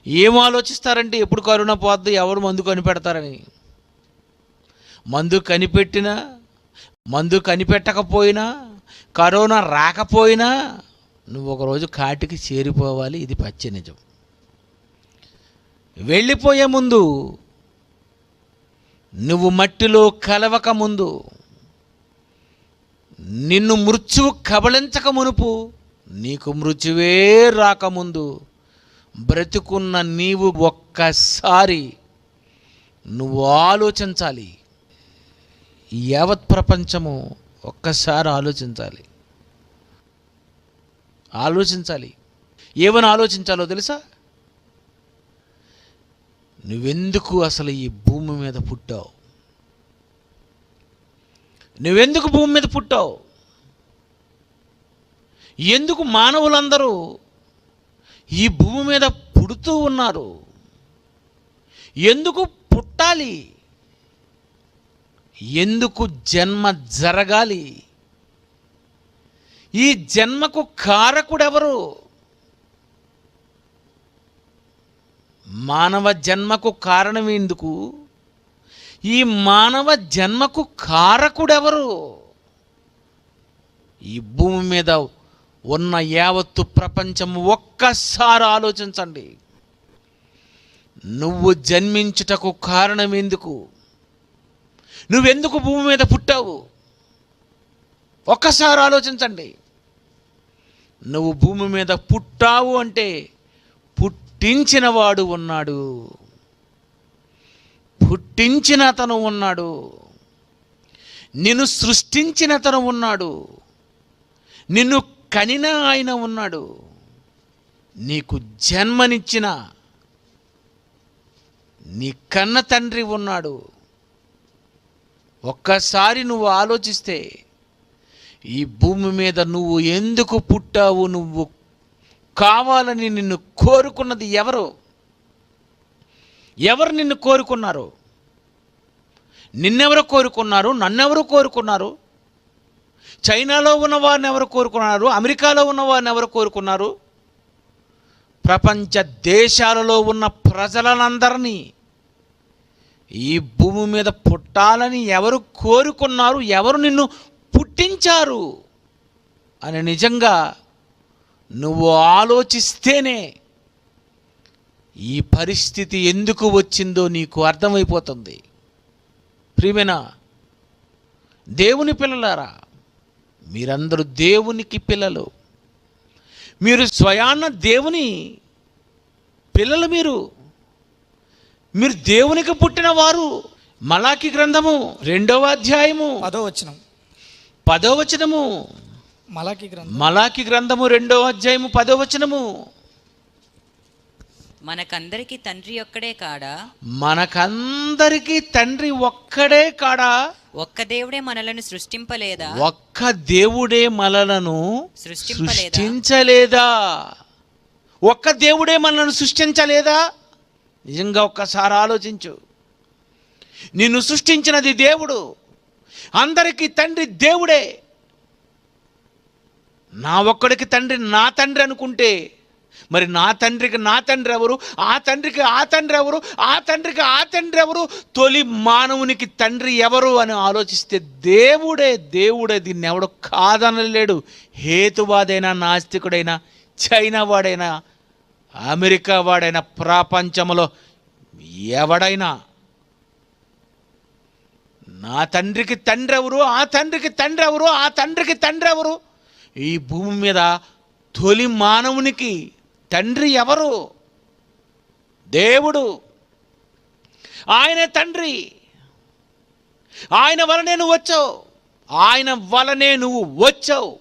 ఏం ఆలోచిస్తారంటే ఎప్పుడు కరోనా పోద్ది, ఎవరు మందు కనిపెడతారని. మందు కనిపెట్టినా, మందు కనిపెట్టకపోయినా, కరోనా రాకపోయినా నువ్వు ఒకరోజు కాటికి చేరిపోవాలి. ఇది పచ్చి నిజం. వెళ్ళిపోయే ముందు, నువ్వు మట్టిలో కలవక ముందు, నిన్ను మృత్యువు కబళించక మునుపు, నీకు మృత్యువే రాకముందు బ్రతుకున్న నీవు ఒక్కసారి నువ్వు ఆలోచించాలి. యావత్ ప్రపంచము ఒక్కసారి ఆలోచించాలి. ఏమని ఆలోచించాలో తెలుసా? నువ్వెందుకు అసలు ఈ భూమి మీద పుట్టావు? నువ్వెందుకు భూమి మీద పుట్టావు? ఎందుకు మానవులందరూ ఈ భూమి మీద పుడుతూ ఉన్నారు? ఎందుకు పుట్టాలి? ఎందుకు జన్మ జరగాలి? ఈ జన్మకు కారకుడెవరు? మానవ జన్మకు కారణం ఎందుకు? ఈ మానవ జన్మకు కారకుడెవరు? ఈ భూమి మీద ఉన్న యావత్తు ప్రపంచం ఒక్కసారి ఆలోచించండి. నువ్వు జన్మించుటకు కారణం ఎందుకు? నువ్వెందుకు భూమి మీద పుట్టావు? ఒక్కసారి ఆలోచించండి. నువ్వు భూమి మీద పుట్టావు అంటే పుట్టించిన వాడు ఉన్నాడు, పుట్టించిన అతను ఉన్నాడు, నిన్ను సృష్టించిన అతను ఉన్నాడు, నిన్ను కనిన ఆయన ఉన్నాడు, నీకు జన్మనిచ్చిన నీ కన్న తండ్రి ఉన్నాడు. ఒక్కసారి నువ్వు ఆలోచిస్తే ఈ భూమి మీద నువ్వు ఎందుకు పుట్టావు, నువ్వు కావాలని నిన్ను కోరుకున్నది ఎవరు? ఎవరు నిన్ను కోరుకున్నారు? నిన్నెవరు కోరుకున్నారు? నన్నెవరు కోరుకున్నారు? చైనాలో ఉన్న వారిని ఎవరు కోరుకున్నారు? అమెరికాలో ఉన్న వారిని ఎవరు కోరుకున్నారు? ప్రపంచ దేశాలలో ఉన్న ప్రజలందరినీ ఈ భూమి మీద పుట్టాలని ఎవరు కోరుకున్నారు? ఎవరు నిన్ను పుట్టించారు అని నిజంగా నువ్వు ఆలోచిస్తేనే ఈ పరిస్థితి ఎందుకు వచ్చిందో నీకు అర్థమైపోతుంది. ప్రియమైన దేవుని పిల్లలారా, మీరందరూ దేవునికి పిల్లలు. మీరు స్వయాన దేవుని పిల్లలు. మీరు దేవునికి పుట్టిన వారు. మలాకి గ్రంథము 2వ అధ్యాయము 10వ వచనము. మలాకి గ్రంథము 2వ అధ్యాయము 10వ వచనము. మనకందరికి తండ్రి ఒక్కడే కాడా? మనకందరికి తండ్రి ఒక్కడే కాడా? ఒక్క దేవుడే మనలను సృష్టింపలేదా? ఒక్క దేవుడే మనలను సృష్టించలేదా? ఒక్క దేవుడే మనలను సృష్టించలేదా? నిజంగా ఒక్కసారి ఆలోచించు. నిన్ను సృష్టించినది దేవుడు. అందరికీ తండ్రి దేవుడే. నా ఒక్కడికి తండ్రి నా తండ్రి అనుకుంటే మరి నా తండ్రికి నా తండ్రి ఎవరు? ఆ తండ్రికి ఆ తండ్రి ఎవరు? ఆ తండ్రికి ఆ తండ్రి ఎవరు? తొలి మానవునికి తండ్రి ఎవరు అని ఆలోచిస్తే దేవుడే. దీన్ని ఎవడు కాదనలేడు. హేతువాదైనా, నాస్తికుడైనా, చైనా వాడైనా, అమెరికా వాడైనా, ప్రపంచంలో ఎవడైనా నా తండ్రికి తండ్రి ఎవరు? ఆ తండ్రికి తండ్రి ఎవరు? ఆ తండ్రికి తండ్రి ఎవరు? ఈ భూమి మీద తొలి మానవునికి తండ్రి ఎవరు? దేవుడు. ఆయనే తండ్రి. ఆయన వలనే నువ్వు వచ్చావు. ఆయన వలనే నువ్వు వచ్చావు.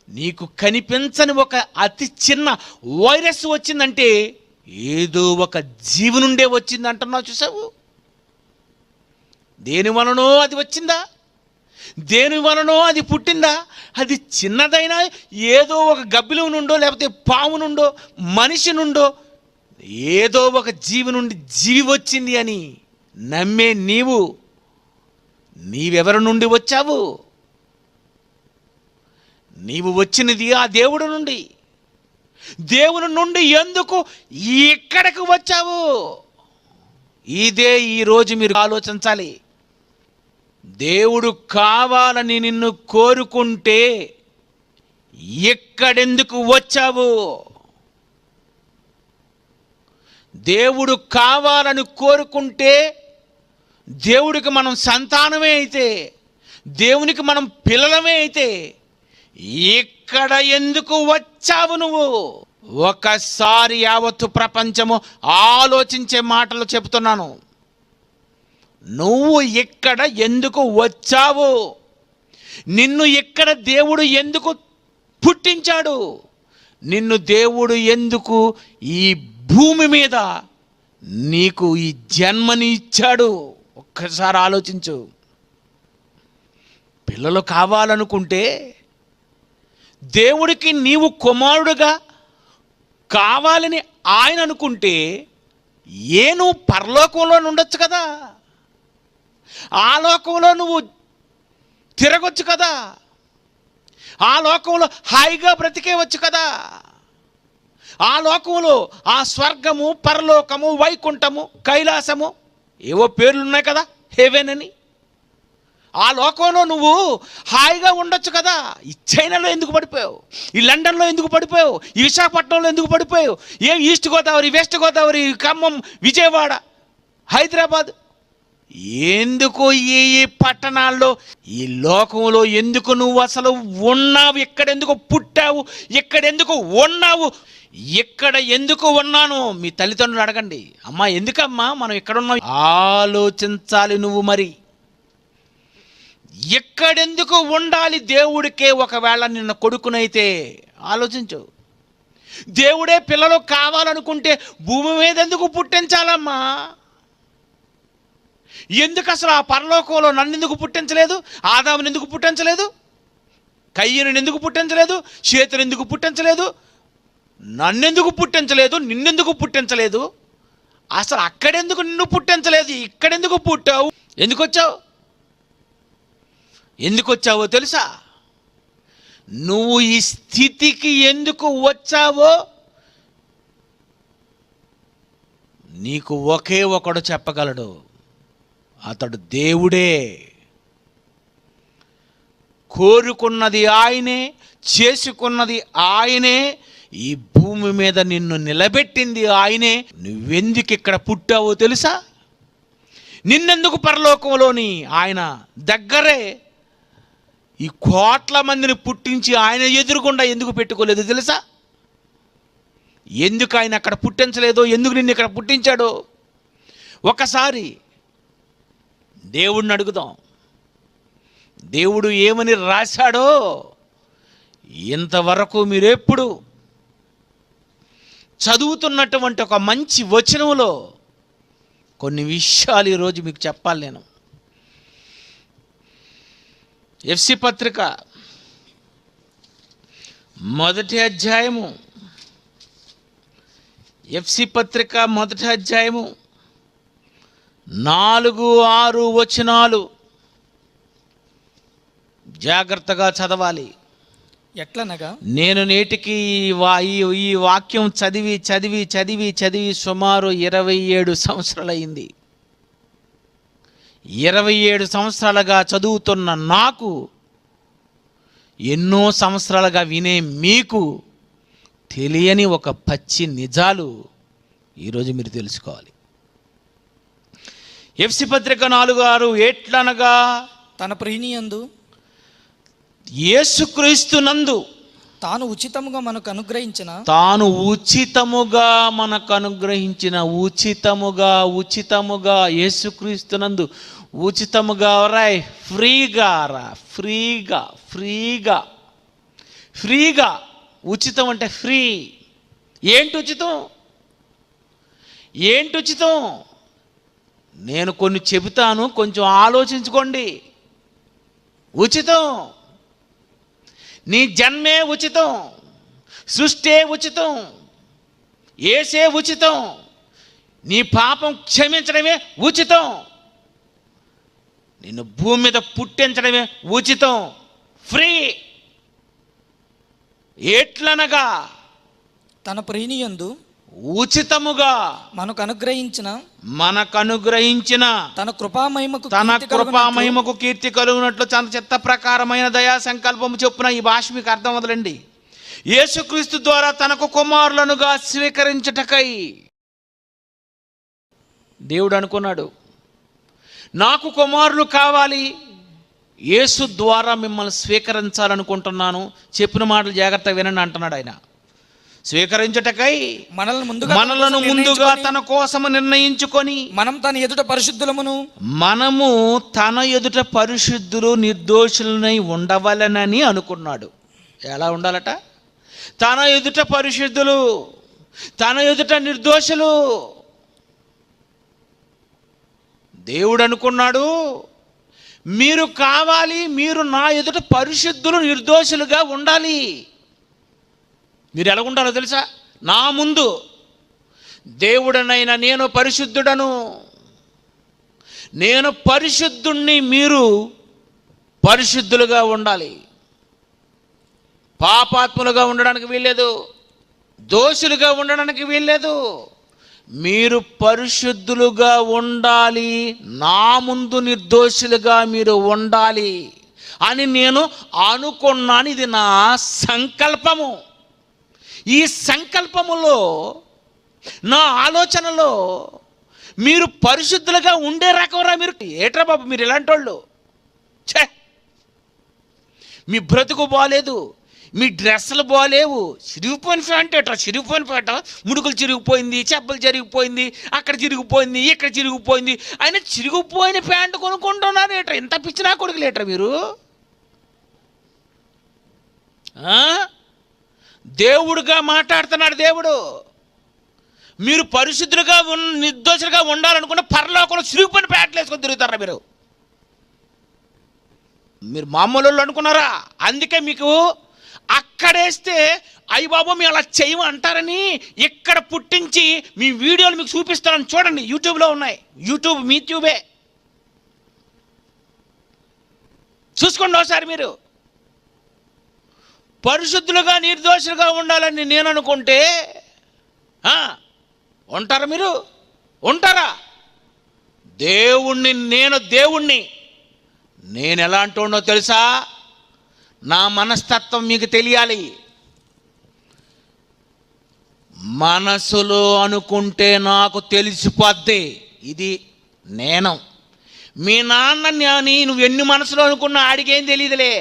నీకు కనిపించని ఒక అతి చిన్న వైరస్ వచ్చిందంటే ఏదో ఒక జీవి నుండే వచ్చింది అంటున్నావు. చూసావు? దేని వలనో అది వచ్చిందా? దేని వలనో అది పుట్టిందా? అది చిన్నదైనా ఏదో ఒక గబ్బిలో నుండో, లేకపోతే పాము నుండో, మనిషి నుండో, ఏదో ఒక జీవి నుండి జీవి వచ్చింది అని నమ్మే నీవెవరి నుండి వచ్చావు? నీవు వచ్చినది ఆ దేవుడు నుండి. దేవుని నుండి ఎందుకు ఇక్కడికి వచ్చావు? ఇదే ఈరోజు మీరు ఆలోచించాలి. దేవుడు కావాలని నిన్ను కోరుకుంటే ఇక్కడెందుకు వచ్చావు? దేవుడు కావాలని కోరుకుంటే, దేవుడికి మనం సంతానమే అయితే, దేవునికి మనం పిల్లలమే అయితే, ఇక్కడ ఎందుకు వచ్చావు నువ్వు? ఒకసారి యావత్తు ప్రపంచము ఆలోచించే మాటలు చెబుతున్నాను. నువ్వు ఇక్కడ ఎందుకు వచ్చావు? నిన్ను ఇక్కడ దేవుడు ఎందుకు పుట్టించాడు? నిన్ను దేవుడు ఎందుకు ఈ భూమి మీద నీకు ఈ జన్మని ఇచ్చాడు? ఒక్కసారి ఆలోచించు. పిల్లలు కావాలనుకుంటే, దేవుడికి నీవు కుమారుడుగా కావాలని ఆయన అనుకుంటే, నువ్వు పరలోకంలో ఉండొచ్చు కదా, ఆ లోకంలో నువ్వు తిరగొచ్చు కదా, ఆ లోకంలో హాయిగా బ్రతికేవచ్చు కదా. ఆ లోకంలో ఆ స్వర్గము, పరలోకము, వైకుంఠము, కైలాసము, ఏవో పేర్లు ఉన్నాయి కదా, హెవెన్ అని. ఆ లోకంలో నువ్వు హాయిగా ఉండొచ్చు కదా. ఈ చైనాలో ఎందుకు పడిపోయావు? ఈ లండన్లో ఎందుకు పడిపోయావు? ఈ విశాఖపట్నంలో ఎందుకు పడిపోయావు? ఈస్ట్ గోదావరి, వెస్ట్ గోదావరి, ఖమ్మం, విజయవాడ, హైదరాబాద్, ఎందుకు ఈ పట్టణాల్లో, ఈ లోకంలో ఎందుకు నువ్వు అసలు ఉన్నావు? ఎక్కడెందుకు పుట్టావు? ఎక్కడెందుకు ఉన్నావు? ఇక్కడ ఎందుకు ఉన్నాను? మీ తల్లిదండ్రులు అడగండి. అమ్మా ఎందుకమ్మా మనం ఇక్కడ ఉన్నాం? ఆలోచించాలి నువ్వు. మరి ఎక్కడెందుకు ఉండాలి దేవుడికే? ఒకవేళ నిన్న కొడుకునైతే ఆలోచించు. దేవుడే పిల్లలు కావాలనుకుంటే భూమి మీద ఎందుకు పుట్టించాలమ్మా? ఎందుకు అసలు ఆ పరలోకంలో నన్ను ఎందుకు పుట్టించలేదు? ఆదాముని ఎందుకు పుట్టించలేదు? కయ్యను ఎందుకు పుట్టించలేదు? చేతుని ఎందుకు పుట్టించలేదు? నన్నెందుకు పుట్టించలేదు? నిన్నెందుకు పుట్టించలేదు? అసలు అక్కడెందుకు నిన్ను పుట్టించలేదు? ఇక్కడెందుకు పుట్టావు? ఎందుకు వచ్చావు? ఎందుకు వచ్చావో తెలుసా? నువ్వు ఈ స్థితికి ఎందుకు వచ్చావో నీకు ఒకే ఒకడు చెప్పగలడు. అతడు దేవుడే. కోరుకున్నది ఆయనే, చేసుకున్నది ఆయనే, ఈ భూమి మీద నిన్ను నిలబెట్టింది ఆయనే. నువ్వెందుకు ఇక్కడ పుట్టావో తెలుసా? నిన్నెందుకు పరలోకంలోని ఆయన దగ్గరే ఈ కోట్ల మందిని పుట్టించి ఆయన ఎదురుగుండా ఎందుకు పెట్టుకోలేదు తెలుసా? ఎందుకు ఆయన అక్కడ పుట్టించలేదో, ఎందుకు నిన్ను ఇక్కడ పుట్టించాడో ఒకసారి దేవుడిని అడుగుదాం. దేవుడు ఏమని రాశాడో ఇంతవరకు మీరెప్పుడు చదువుతున్నటువంటి ఒక మంచి వచనంలో కొన్ని విషయాలు ఈరోజు మీకు చెప్పాలి నేను. ఎఫ్సి పత్రిక 1వ అధ్యాయము, ఎఫ్సి పత్రిక 1వ అధ్యాయము 4-6 వచనాలు జాగ్రత్తగా చదవాలి. ఎట్లనగా, నేను నేటికి ఈ వాక్యం చదివి చదివి చదివి చదివి సుమారు 27 సంవత్సరాలైంది. 27 సంవత్సరాలుగా చదువుతున్న నాకు, ఎన్నో సంవత్సరాలుగా వినే మీకు తెలియని ఒక పచ్చి నిజాలు ఈరోజు మీరు తెలుసుకోవాలి. ఎఫ్సి పత్రిక 4:6 ఎట్లనగా, తన ప్రియనియందు యేసుక్రీస్తునందు తాను ఉచితముగా మనకు అనుగ్రహించిన ఉచితముగా యేసుక్రీస్తునందు ఉచితముగా ఫ్రీగా. ఉచితం అంటే ఫ్రీ. ఏంటి ఉచితం? నేను కొన్ని చెబుతాను, కొంచెం ఆలోచించుకోండి. ఉచితం. నీ జన్మే ఉచితం, సృష్టే ఉచితం, యేసే ఉచితం, నీ పాపం క్షమించడమే ఉచితం, నిన్ను భూమి మీద పుట్టించడమే ఉచితం, ఫ్రీ. ఎట్లనగా తన ప్రియునియందు ఉచితముగా మనకు అనుగ్రహించిన తన కృపామహిమకు తన కీర్తి కలుగునట్లు కృపామహిమకు కీర్తి కలుగునట్లు తన చిత్త ప్రకారమైన దయా సంకల్పము చొప్పున, ఈ భాష మీకు అర్థం వదలండి, యేసుక్రీస్తు ద్వారా తనకు కుమారులనుగా స్వీకరించుటకై దేవుడు అనుకున్నాడు, నాకు కుమారులు కావాలి, యేసు ద్వారా మిమ్మల్ని స్వీకరించాలనుకుంటున్నాను, చెప్పిన మాటలు జాగ్రత్తగా వినండి అంటున్నాడు ఆయన. స్వీకరించుటకై మనలను ముందుగా తన కోసము నిర్ణయించుకొని మనము తన ఎదుట పరిశుద్ధులు నిర్దోషులనై ఉండవలెనని అనుకున్నాడు. ఎలా ఉండాలట? తన ఎదుట పరిశుద్ధులు, తన ఎదుట నిర్దోషులు. దేవుడు అనుకున్నాడు, మీరు కావాలి, మీరు నా ఎదుట పరిశుద్ధులు నిర్దోషులుగా ఉండాలి. మీరు ఎలా ఉండాలో తెలుసా? నా ముందు దేవుడనైనా నేను పరిశుద్ధుడను, నేను పరిశుద్ధుణ్ణి, మీరు పరిశుద్ధులుగా ఉండాలి. పాపాత్ములుగా ఉండడానికి వీల్లేదు, దోషులుగా ఉండడానికి వీల్లేదు. మీరు పరిశుద్ధులుగా ఉండాలి, నా ముందు నిర్దోషులుగా మీరు ఉండాలి అని నేను అనుకున్నాను. ఇది నా సంకల్పము. ఈ సంకల్పములో, నా ఆలోచనలో మీరు పరిశుద్ధులుగా ఉండే రకవరా మీరు? ఏట్రా బాబు మీరు ఇలాంటి వాళ్ళు? ఛే, మీ బ్రతుకు బాగాలేదు, మీ డ్రెస్సులు బాగాలేవు, చిరిగిపోయిన ప్యాంట్ ఏట్రా, చిరిగిపోయిన ప్యాంట, ముడుకులు చిరిగిపోయింది, చెప్పులు చిరిగిపోయింది, అక్కడ చిరిగిపోయింది, ఇక్కడ చిరిగిపోయింది, అయినా చిరిగిపోయిన ప్యాంటు కొనుక్కుంటున్నారు ఏట్రా? ఇంత పిచ్చినా కొడుకులు ఏట్రా మీరు? దేవుడుగా మాట్లాడుతున్నాడు దేవుడు. మీరు పరిశుద్ధులుగా నిర్దోషులుగా ఉండాలనుకుంటే పరలోకంలో చిరిగిపోయిన ప్యాంట్లు వేసుకొని తిరుగుతారా మీరు? మీరు మామూలు వాళ్ళు అనుకున్నారా? అందుకే మీకు అక్కడేస్తే అయ్యి బాబు మేము అలా చేయము అంటారని ఇక్కడ పుట్టించి మీ వీడియోలు మీకు చూపిస్తానని చూడండి, యూట్యూబ్లో ఉన్నాయి. యూట్యూబ్ మీ ట్యూబే, చూసుకోండి ఒకసారి. మీరు పరిశుద్ధులుగా నిర్దోషులుగా ఉండాలని నేను అనుకుంటే ఉంటారా? మీరు ఉంటారా? దేవుణ్ణి నేను ఎలాంటి వాడినో తెలుసా? నా మనస్తత్వం మీకు తెలియాలి. మనసులో అనుకుంటే నాకు తెలిసిపోద్ది ఇది నేను. మీ నాన్నని నువ్వు ఎన్ని మనసులో అనుకున్నా ఆడికేం తెలియదులే.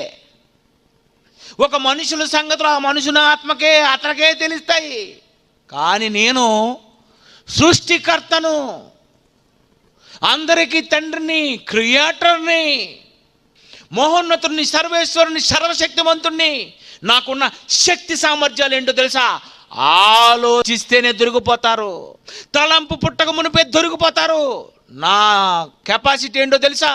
ఒక మనుషుల సంగతులు ఆ మనుషుల ఆత్మకే అతనికే తెలుస్తాయి. కానీ నేను సృష్టికర్తను, అందరికీ తండ్రిని, క్రియేటర్ని, మహోన్నతుడిని, సర్వేశ్వరుని, సర్వశక్తివంతుణ్ణి. నాకున్న శక్తి సామర్థ్యాలు ఏంటో తెలుసా? ఆలోచిస్తేనే దొరికిపోతారు, తలంపు పుట్టక మునిపే దొరికిపోతారు. నా కెపాసిటీ ఏంటో తెలుసా?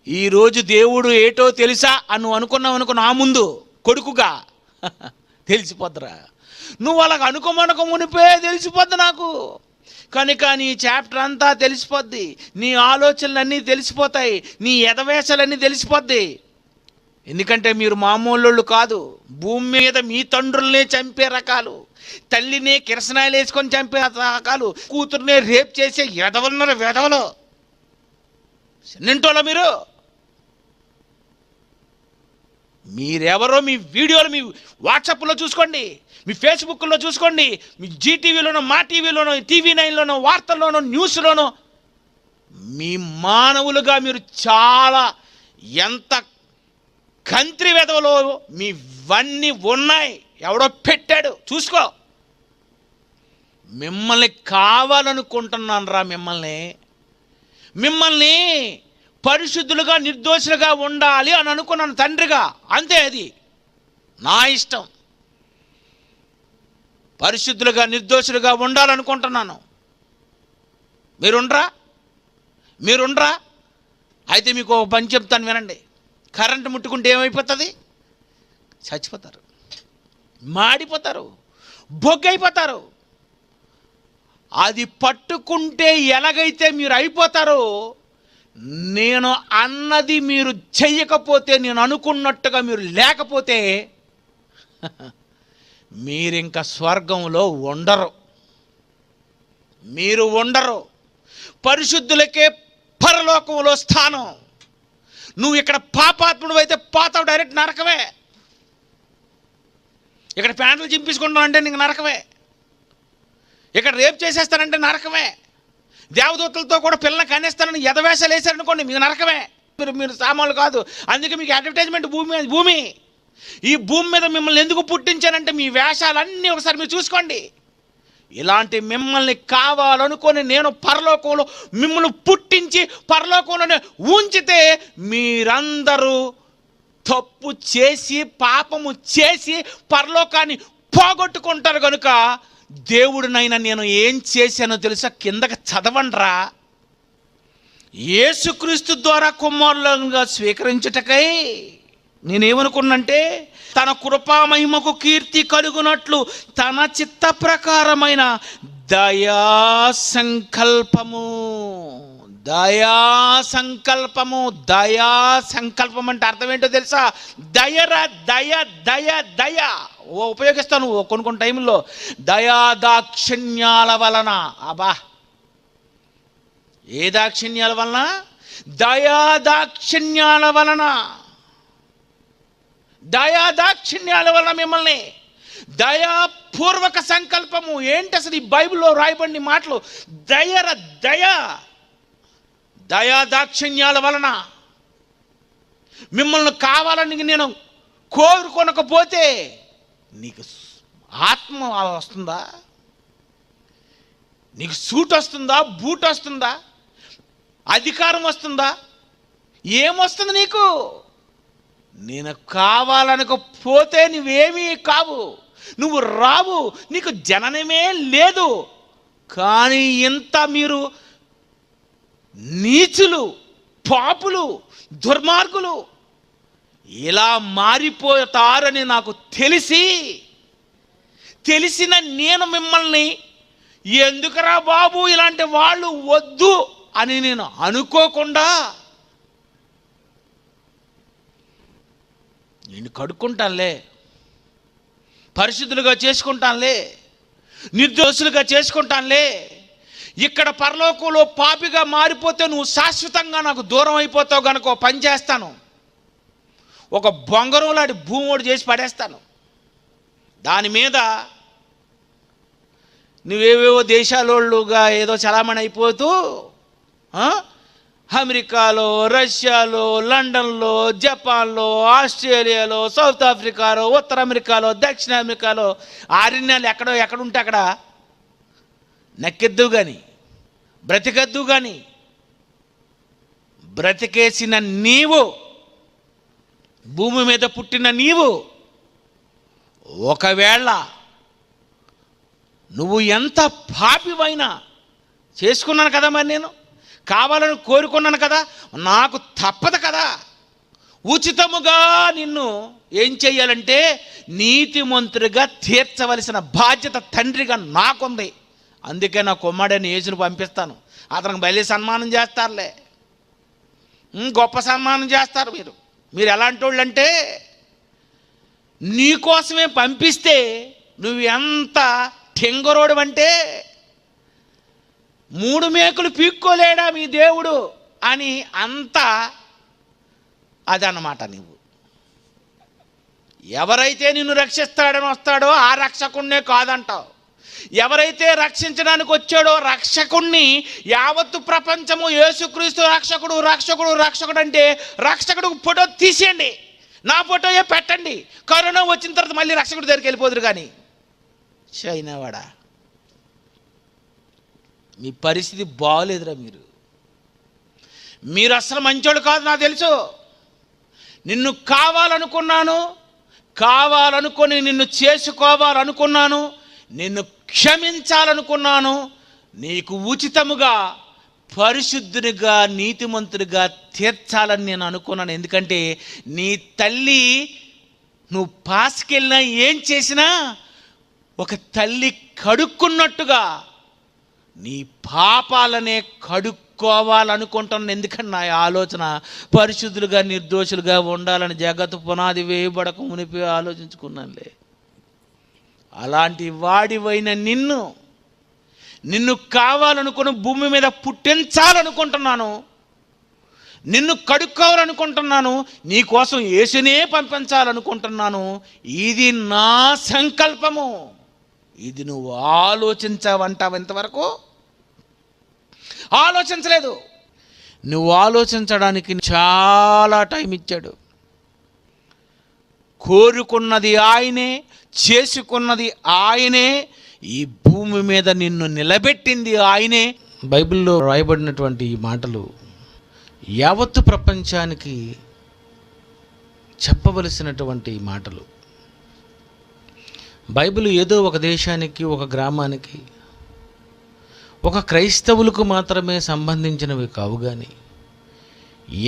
ఈరోజు దేవుడు ఏటో తెలుసా అని అనుకున్నావు అనుకో, నా ముందు కొడుకుగా తెలిసిపోద్దురా. నువ్వు అలాగ అనుకోమనక మునిపే తెలిసిపోద్ది నాకు. కనుక నీ చాప్టర్ అంతా తెలిసిపోద్ది, నీ ఆలోచనలన్నీ తెలిసిపోతాయి, నీ ఎదవేశాలన్నీ తెలిసిపోద్ది. ఎందుకంటే మీరు మామూలు కాదు. భూమి మీద మీ తండ్రులనే చంపే రకాలు, తల్లినే కిరసనాయలు వేసుకొని చంపే రకాలు, కూతురునే రేప్ చేసే ఎదవలున్నారు వెదవలు. నింటోలా మీరు? మీరెవరో మీ వీడియోలు మీ వాట్సాప్లో చూసుకోండి, మీ ఫేస్బుక్లో చూసుకోండి, మీ జీటీవీలోనో, మా టీవీలోనో, TV9లోనో, వార్తల్లోనో, న్యూస్లోనో. మీ మానవులుగా మీరు చాలా ఎంత కంత్రి వెధవలో మీవన్నీ ఉన్నాయి. ఎవడో పెట్టాడు, చూసుకో. మిమ్మల్ని కావాలనుకుంటున్నాను రా, మిమ్మల్ని పరిశుద్ధులుగా నిర్దోషులుగా ఉండాలి అని అనుకున్నాను తండ్రిగా. అంతే, అది నా ఇష్టం. పరిశుద్ధులుగా నిర్దోషులుగా ఉండాలనుకుంటున్నాను. మీరుండ్రా? అయితే మీకు ఒక పని చెప్తాను వినండి. కరెంటు ముట్టుకుంటే ఏమైపోతుంది? చచ్చిపోతారు, మాడిపోతారు, బొగ్గైపోతారు. అది పట్టుకుంటే ఎలాగైతే మీరు అయిపోతారో, నేను అన్నది మీరు చెయ్యకపోతే, నేను అనుకున్నట్టుగా మీరు లేకపోతే మీరింక స్వర్గంలో ఉండరు. మీరు ఉండరు. పరిశుద్ధులకే పరలోకంలో స్థానం. నువ్వు ఇక్కడ పాపాత్ముడు అయితే పోతావు, డైరెక్ట్ నరకమే. ఇక్కడ ప్యాంట్లు చింపించుకుంటావు అంటే నీకు నరకమే. ఇక్కడ రేపు చేసేస్తానంటే నరకమే. దేవదూతలతో కూడా పిల్లల్ని కనేస్తానని ఎదవేషాలు వేశారనుకోండి, మీకు నరకమే. మీరు సామాన్లు కాదు. అందుకే మీకు అడ్వర్టైజ్మెంట్ భూమి. ఈ భూమి మీద మిమ్మల్ని ఎందుకు పుట్టించానంటే మీ వేషాలన్నీ ఒకసారి మీరు చూసుకోండి. ఇలాంటి మిమ్మల్ని కావాలనుకొని నేను పరలోకంలో మిమ్మల్ని పుట్టించి పరలోకంలోనే ఉంచితే మీరందరూ తప్పు చేసి పాపము చేసి పరలోకాన్ని పోగొట్టుకుంటారు. కనుక దేవుడినైనా నేను ఏం చేశానో తెలుసా? కిందకి చదవండ్రా. యేసుక్రీస్తు ద్వారా కుమారులుగా స్వీకరించుటకై నేనేమనుకున్నంటే, తన కృపామహిమకు కీర్తి కలుగునట్లు తన చిత్త ప్రకారమైన దయా సంకల్పము. దయా సంకల్పం అంటే అర్థం ఏంటో తెలుసా? దయరా, దయ దయ దయ ఉపయోగిస్తాను కొన్ని టైంలో. దయాదాక్షిణ్యాల వలన. అబా, ఏ దాక్షిణ్యాల వలన? దయాదాక్షిణ్యాల వలన. దయాదాక్షిణ్యాల వలన మిమ్మల్ని. దయాపూర్వక సంకల్పము ఏంటి అసలు? ఈ బైబిల్లో రాయబడిన మాటలు. దయాదాక్షిణ్యాల వలన మిమ్మల్ని కావాలని నేను కోరుకొనకపోతే నీకు ఆత్మ వస్తుందా? నీకు సూట్ వస్తుందా? బూట్ వస్తుందా? అధికారం వస్తుందా? ఏమొస్తుంది నీకు? నేను కావాలనకపోతే నువ్వేమీ కావు, నువ్వు రావు, నీకు జననమే లేదు. కానీ ఇంత మీరు నీచులు, పాపులు, దుర్మార్గులు ఇలా మారిపోతారని నాకు తెలిసిన నేను మిమ్మల్ని ఎందుకురా బాబు ఇలాంటి వాళ్ళు వద్దు అని నేను అనుకోకుండా నేను కడుక్కుంటానులే, పరిశుద్ధులుగా చేసుకుంటానులే, నిర్దోషులుగా చేసుకుంటానులే. ఇక్కడ పరలోకంలో పాపిగా మారిపోతే నువ్వు శాశ్వతంగా నాకు దూరం అయిపోతావు కనుక పని చేస్తాను. ఒక బొంగరం లాంటి భూమోడు చేసి పడేస్తాను. దాని మీద నువ్వేవేవో దేశాలోళ్ళుగా ఏదో చలామణి అయిపోతూ అమెరికాలో, రష్యాలో, లండన్లో, జపాన్లో, ఆస్ట్రేలియాలో, సౌత్ ఆఫ్రికాలో, ఉత్తర అమెరికాలో, దక్షిణ అమెరికాలో ఆరణ్యాలు ఎక్కడుంటే అక్కడ నక్కెద్దు కానీ బ్రతికద్దు కానీ బ్రతికేసిన నీవు, భూమి మీద పుట్టిన నీవు, ఒకవేళ నువ్వు ఎంత పాపివైనా చేసుకున్నాను కదా, మరి నేను కావాలని కోరుకున్నాను కదా, నాకు తప్పదు కదా, ఉచితముగా నిన్ను ఏం చెయ్యాలంటే నీతిమంతుడిగా తీర్చవలసిన బాధ్యత తండ్రిగా నాకుంది. అందుకే నా కుమారుడైన యేసుని పంపిస్తాను. అతనికి బలి సన్మానం చేస్తారులే, గొప్ప సన్మానం చేస్తారు. మీరు ఎలాంటి వాళ్ళు అంటే, నీకోసమే పంపిస్తే నువ్వు ఎంత టెంగరోడు అంటే 3 మేకులు పీక్కోలేడా మీ దేవుడు అని అంత అదన్నమాట. నువ్వు ఎవరైతే నిన్ను రక్షిస్తాడని వస్తాడో ఆ రక్షకుణ్ణే కాదంటావు. ఎవరైతే రక్షించడానికి వచ్చాడో రక్షకుణ్ణి యావత్తు ప్రపంచము యేసుక్రీస్తు రక్షకుడు రక్షకుడు రక్షకుడు అంటే రక్షకుడు ఫోటో తీసేయండి, నా ఫోటోయే పెట్టండి. కరోనా వచ్చిన తర్వాత మళ్ళీ రక్షకుడి దగ్గరికి వెళ్ళిపోదురు. కానీ చైనావాడా, మీ పరిస్థితి బాగోలేదురా. మీరు అసలు మంచోడు కాదు, నాకు తెలుసు. నిన్ను కావాలనుకొని నిన్ను చేసుకోవాలనుకున్నాను, నిన్ను క్షమించాలనుకున్నాను. నీకు ఉచితముగా పరిశుద్ధునిగా నీతిమంతుడిగా తీర్చాలని నేను అనుకున్నాను. ఎందుకంటే నీ తల్లి నువ్వు పాసుకెళ్ళినా ఏం చేసినా ఒక తల్లి కడుక్కున్నట్టుగా నీ పాపాలనే కడుక్కోవాలనుకుంటున్నాను. ఎందుకంటే నా ఆలోచన పరిశుద్ధులుగా నిర్దోషులుగా ఉండాలని జగత్తు పునాది వేయబడక మునిపి ఆలోచించుకున్నానులే. అలాంటి వాడివైన నిన్ను కావాలనుకుని భూమి మీద పుట్టించాలనుకుంటున్నాను, నిన్ను కడుక్కోవాలనుకుంటున్నాను, నీకోసం యేసునే పంపించాలనుకుంటున్నాను. ఇది నా సంకల్పము. ఇది నువ్వు ఆలోచించావంటావు. ఇంతవరకు ఆలోచించలేదు. నువ్వు ఆలోచించడానికి చాలా టైం ఇచ్చాడు. కోరుకున్నది ఆయనే, చేసుకున్నది ఆయనే, ఈ భూమి మీద నిన్ను నిలబెట్టింది ఆయనే. బైబిల్లో రాయబడినటువంటి ఈ మాటలు యావత్తు ప్రపంచానికి చెప్పవలసినటువంటి మాటలు. బైబిల్ ఏదో ఒక దేశానికి, ఒక గ్రామానికి, ఒక క్రైస్తవులకు మాత్రమే సంబంధించినవి కావు, కానీ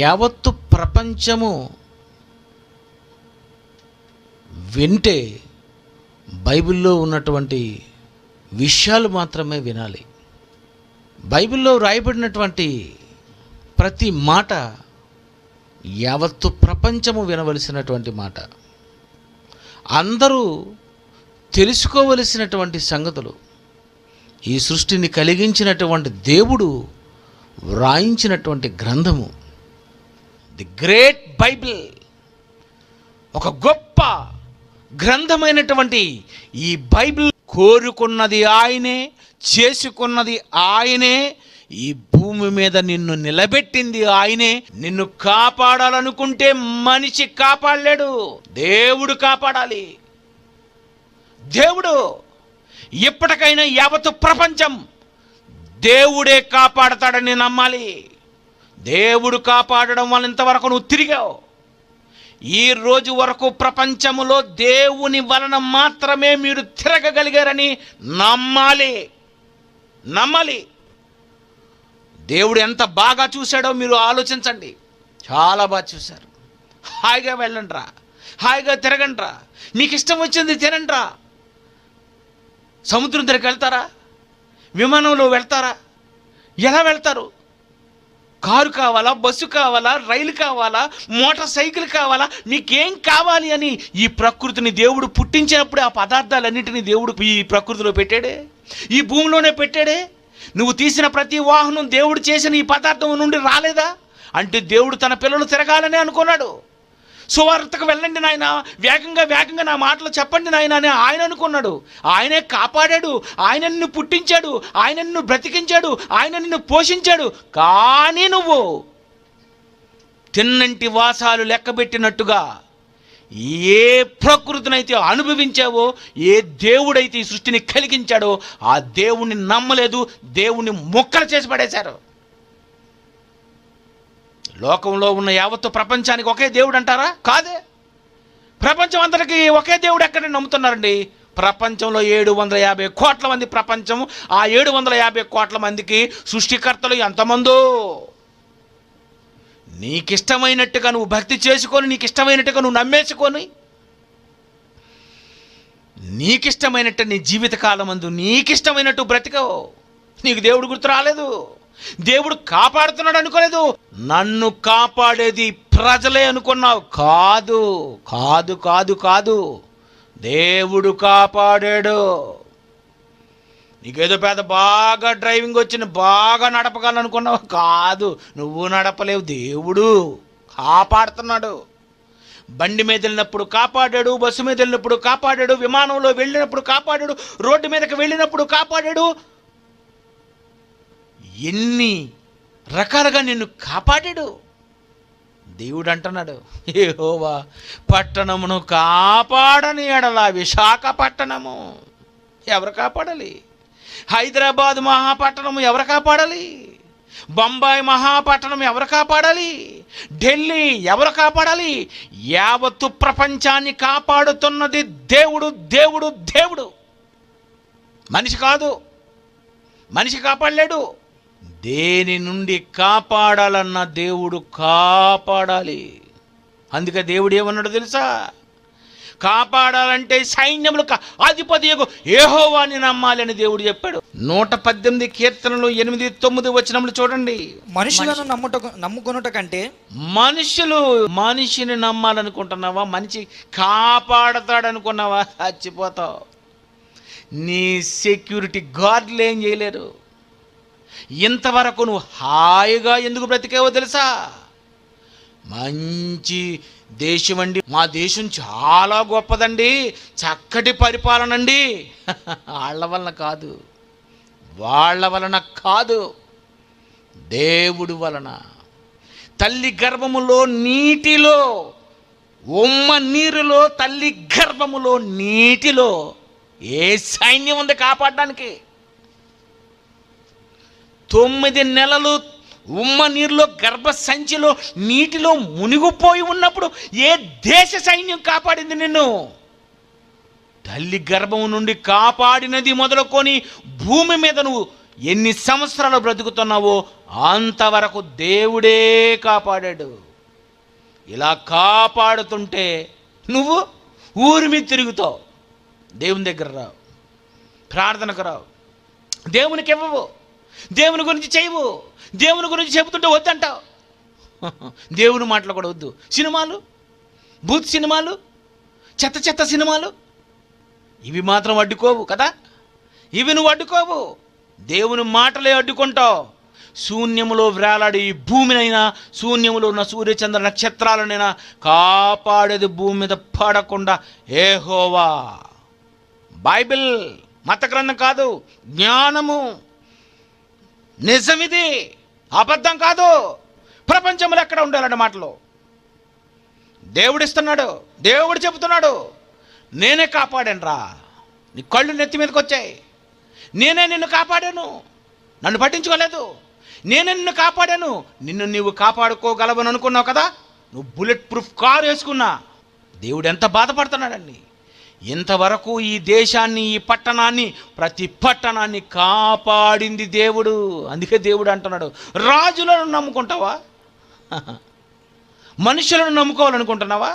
యావత్తు ప్రపంచము వింటే బైబిల్లో ఉన్నటువంటి విషయాలు మాత్రమే వినాలి. బైబిల్లో రాయబడినటువంటి ప్రతి మాట యావత్తు ప్రపంచము వినవలసినటువంటి మాట. అందరూ తెలుసుకోవలసినటువంటి సంగతులు. ఈ సృష్టిని కలిగించినటువంటి దేవుడు వ్రాయించినటువంటి గ్రంథము, ది గ్రేట్ బైబిల్, ఒక గొప్ప గ్రంథమైనటువంటి ఈ బైబిల్ కోరుకున్నది ఆయనే, చేసుకున్నది ఆయనే, ఈ భూమి మీద నిన్ను నిలబెట్టింది ఆయనే. నిన్ను కాపాడాలనుకుంటే మనిషి కాపాడలేడు, దేవుడు కాపాడాలి. దేవుడు ఎప్పటికైనా యావత్తు ప్రపంచం దేవుడే కాపాడతాడని నమ్మాలి. దేవుడు కాపాడడం వల్ల ఇంతవరకు నువ్వు తిరిగావు. ఈ రోజు వరకు ప్రపంచములో దేవుని వలన మాత్రమే మీరు తిరగగలిగారని నమ్మాలి. దేవుడు ఎంత బాగా చూశాడో మీరు ఆలోచించండి. చాలా బాగా చూశారు. హాయిగా వెళ్ళండిరా, హాయిగా తిరగండిరా, మీకు ఇష్టం వచ్చింది తినండిరా. సముద్రం దగ్గరికి వెళ్తారా? విమానంలో వెళ్తారా? ఎలా వెళ్తారు? కారు కావాలా, బస్సు కావాలా, రైలు కావాలా, మోటార్ సైకిల్ కావాలా? మీకేం కావాలి అని ఈ ప్రకృతిని దేవుడు పుట్టించినప్పుడే ఆ పదార్థాలన్నింటినీ దేవుడు ఈ ప్రకృతిలో పెట్టాడే, ఈ భూమిలోనే పెట్టాడే. నువ్వు తీసిన ప్రతి వాహనం దేవుడు చేసిన ఈ పదార్థం నుండి రాలేదా? అంటే దేవుడు తన పిల్లలు తిరగాలని అనుకున్నాడు. సువార్తకు వెళ్ళండి నాయన, వేగంగా నా మాటలు చెప్పండి నాయన అని ఆయన అనుకున్నాడు. ఆయనే కాపాడాడు, ఆయన నిన్ను పుట్టించాడు, ఆయన నిన్ను బ్రతికించాడు, ఆయన నిన్ను పోషించాడు. కానీ నువ్వు తిన్నంటి వాసాలు లెక్కబెట్టినట్టుగా ఏ ప్రకృతినైతే అనుభవించావో, ఏ దేవుడైతే ఈ సృష్టిని కలిగించాడో ఆ దేవుణ్ణి నమ్మలేదు, దేవుణ్ణి మొక్కలు చేసి పడేశారు. లోకంలో ఉన్న యావత్తు ప్రపంచానికి ఒకే దేవుడు అంటారా? కాదే. ప్రపంచం అందరికీ ఒకే దేవుడు ఎక్కడ నమ్ముతున్నారండి? ప్రపంచంలో 750 కోట్ల మంది ప్రపంచం. ఆ 750 కోట్ల మందికి సృష్టికర్తలు ఎంతమందో. నీకిష్టమైనట్టుగా నువ్వు భక్తి చేసుకొని, నీకిష్టమైనట్టుగా నువ్వు నమ్మేసుకొని, నీకిష్టమైనట్టు నీ జీవితకాలం అందు నీకిష్టమైనట్టు బ్రతికవు. నీకు దేవుడు గుర్తు రాలేదు, దేవుడు కాపాడుతున్నాడు అనుకోలేదు. నన్ను కాపాడేది ప్రజలే అనుకున్నావు. కాదు, దేవుడు కాపాడాడు. నీకేదో బాగా డ్రైవింగ్ వచ్చిన బాగా నడపగలనుకున్నావు. కాదు, నువ్వు నడపలేవు, దేవుడు కాపాడుతున్నాడు. బండి మీద వెళ్ళినప్పుడు కాపాడాడు, బస్సు మీద వెళ్ళినప్పుడు కాపాడాడు, విమానంలో వెళ్ళినప్పుడు కాపాడాడు, రోడ్డు మీదకి వెళ్ళినప్పుడు కాపాడాడు. ఎన్ని రకాలుగా నిన్ను కాపాడాడు. దేవుడు అంటున్నాడు, యెహోవా పట్టణమును కాపాడని ఎడల, విశాఖపట్టణము ఎవరు కాపాడాలి? హైదరాబాద్ మహాపట్టణము ఎవరు కాపాడాలి? బొంబాయి మహాపట్టణం ఎవరు కాపాడాలి? ఢిల్లీ ఎవరు కాపాడాలి? యావత్తు ప్రపంచాన్ని కాపాడుతున్నది దేవుడు. మనిషి కాదు, మనిషి కాపాడలేడు. దేని నుండి కాపాడాలన్న దేవుడు కాపాడాలి. అందుకే దేవుడు ఏమన్నాడు తెలుసా? కాపాడాలంటే సైన్యములు అధిపతి యెహోవాని నమ్మాలి అని దేవుడు చెప్పాడు. 118 కీర్తనలు 8, 9 వచనములు చూడండి. మనుషులను నమ్ముకొనుట కంటే, మనిషిని నమ్మాలనుకుంటున్నావా? మనిషి కాపాడతాడనుకున్నావా? చచ్చిపోతావు. నీ సెక్యూరిటీ గార్డులు ఏం చేయలేరు. ఇంతవరకు నువ్వు హాయిగా ఎందుకు బ్రతికేవో తెలుసా? మంచి దేశం అండి, మా దేశం చాలా గొప్పదండి, చక్కటి పరిపాలన అండి. వాళ్ళ వలన కాదు, వాళ్ళ వలన కాదు, దేవుడు వలన. తల్లి గర్భములో నీటిలో, ఉమ్మ నీరులో, తల్లి గర్భములో నీటిలో ఏ సైన్యం ఉంది కాపాడడానికి? 9 నెలలు ఉమ్మ నీరులో, గర్భ సంచిలో, నీటిలో మునిగిపోయి ఉన్నప్పుడు ఏ దేశ సైన్యం కాపాడింది నిన్ను? తల్లి గర్భం నుండి కాపాడినది మొదలుకొని భూమి మీద నువ్వు ఎన్ని సంవత్సరాలు బ్రతుకుతున్నావో అంతవరకు దేవుడే కాపాడాడు. ఇలా కాపాడుతుంటే నువ్వు ఊరి మీద తిరుగుతావు, దేవుని దగ్గర రావు, ప్రార్థనకు రావు, దేవునికి ఇవ్వవు, దేవుని గురించి చేయవు, దేవుని గురించి చెబుతుంటే వద్దంటావు. దేవుని మాటలు కూడా వద్దు. సినిమాలు, బూత్ సినిమాలు, చెత్త చెత్త సినిమాలు, ఇవి మాత్రం అడ్డుకోవు కదా, ఇవి నువ్వు అడ్డుకోవు, దేవుని మాటలే అడ్డుకుంటావు. శూన్యములో వేలాడి ఈ భూమినైనా, శూన్యములో ఉన్న సూర్యచంద్ర నక్షత్రాలనైనా కాపాడేది భూమి మీద పడకుండా యెహోవా. బైబిల్ మత గ్రంథం కాదు, జ్ఞానము, నిజమిది, అబద్ధం కాదు. ప్రపంచంలో ఎక్కడ ఉండాలంటే మాటలు దేవుడు ఇస్తున్నాడు, దేవుడు చెబుతున్నాడు, నేనే కాపాడాను రా, నీ కళ్ళు నెత్తి మీదకి వచ్చాయి, నేనే నిన్ను కాపాడాను, నన్ను పట్టించుకోలేదు, నేనే నిన్ను కాపాడాను. నిన్ను నీవు కాపాడుకోగలవని అనుకున్నావు కదా, నువ్వు బుల్లెట్ ప్రూఫ్ కారు వేసుకున్నా. దేవుడు ఎంత బాధపడుతున్నాడండి. ఇంతవరకు ఈ దేశాన్ని, ఈ పట్టణాన్ని, ప్రతి పట్టణాన్ని కాపాడింది దేవుడు. అందుకే దేవుడు అంటున్నాడు, రాజులను నమ్ముకుంటావా, మనుషులను నమ్ముకోవాలనుకుంటున్నావా?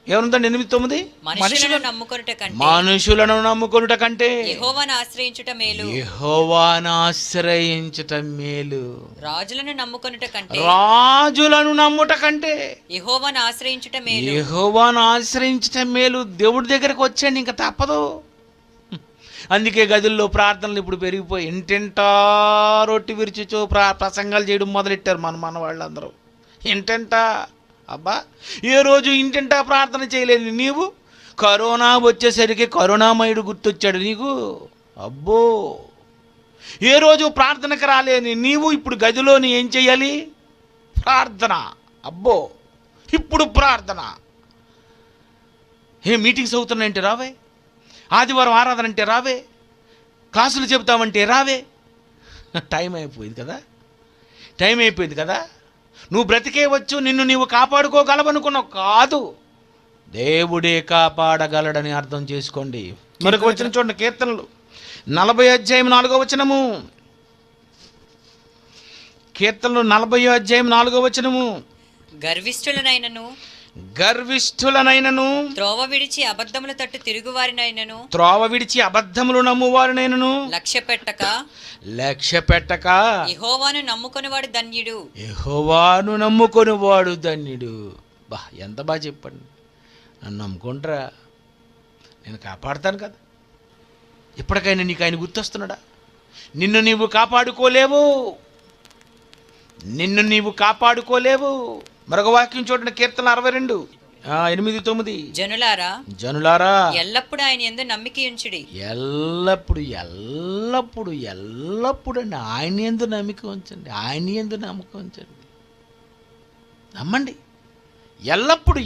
ఏముందండి 8:9, మనుషులను నమ్ముకొనుట కంటే మనుషులను నమ్ముకొనుట కంటే యెహోవాను ఆశ్రయించుట మేలు. యెహోవాను ఆశ్రయించుట మేలు. రాజులను నమ్ముకొనుట కంటే, రాజులను నమ్ముట కంటే యెహోవాను ఆశ్రయించుట మేలు. యెహోవాను ఆశ్రయించుట మేలు. దేవుడి దగ్గరకు వచ్చాడు, ఇంకా తప్పదు. అందుకే గదుల్లో ప్రార్థనలు ఇప్పుడు పెరిగిపోయి ఇంటింటా రొట్టి విరుచుచో ప్రసంగాలు చేయడం మొదలెట్టారు మన వాళ్ళందరూ. ఇంటింటా, అబ్బా, ఏ రోజు ఇంటింటా ప్రార్థన చేయలేదు నీవు. కరోనా వచ్చేసరికి కరుణామయుడు గుర్తొచ్చాడు నీకు. అబ్బో, ఏ రోజు ప్రార్థనకు రాలేని నీవు ఇప్పుడు గదిలోని ఏం చేయాలి? ప్రార్థన. అబ్బో, ఇప్పుడు ప్రార్థన. మీటింగ్స్ అవుతున్నాయంటే రావే, ఆదివారం ఆరాధన అంటే రావే, క్లాసులు చెబుతామంటే రావే. టైం అయిపోయింది కదా, టైం అయిపోయింది కదా. నువ్వు బ్రతికేవచ్చు, నిన్ను నీవు కాపాడుకోగలవనుకున్నావు కాదు, దేవుడే కాపాడగలడని అర్థం చేసుకోండి. మరొక వచనం చూడండి, కీర్తనలు 40:4. కీర్తనలు 40:4. గర్విష్ఠులనైనను త్రోవ విడిచి అబద్ధముల తట్టు తిరుగువారినైనను, త్రోవ విడిచి అబద్ధములు నమ్మువారినైనను లక్ష్య పెట్టక యెహోవాను నమ్ముకొనివాడు ధన్యుడు. యెహోవాను నమ్ముకొనివాడు ధన్యుడు. బా, ఎంత బాగా చెప్పండి. నన్ను నమ్ముకుంటారా, నేను కాపాడుతాను కదా. ఇప్పటికైనా నీకు ఆయన గుర్తొస్తున్నాడా? నిన్ను నీవు కాపాడుకోలేవు, నిన్ను నీవు కాపాడుకోలేవు. మరొక వాక్యం చూడండి, కీర్తన 62:8-9. జనులారా ఎల్లప్పుడు ఆయన యందు నమ్మిక ఉంచుడి. ఎల్లప్పుడు అండి ఆయన యందు నమ్మిక ఉంచండి, ఆయన యందు నమ్మకం ఉంచండి, నమ్మండి. ఎల్లప్పుడు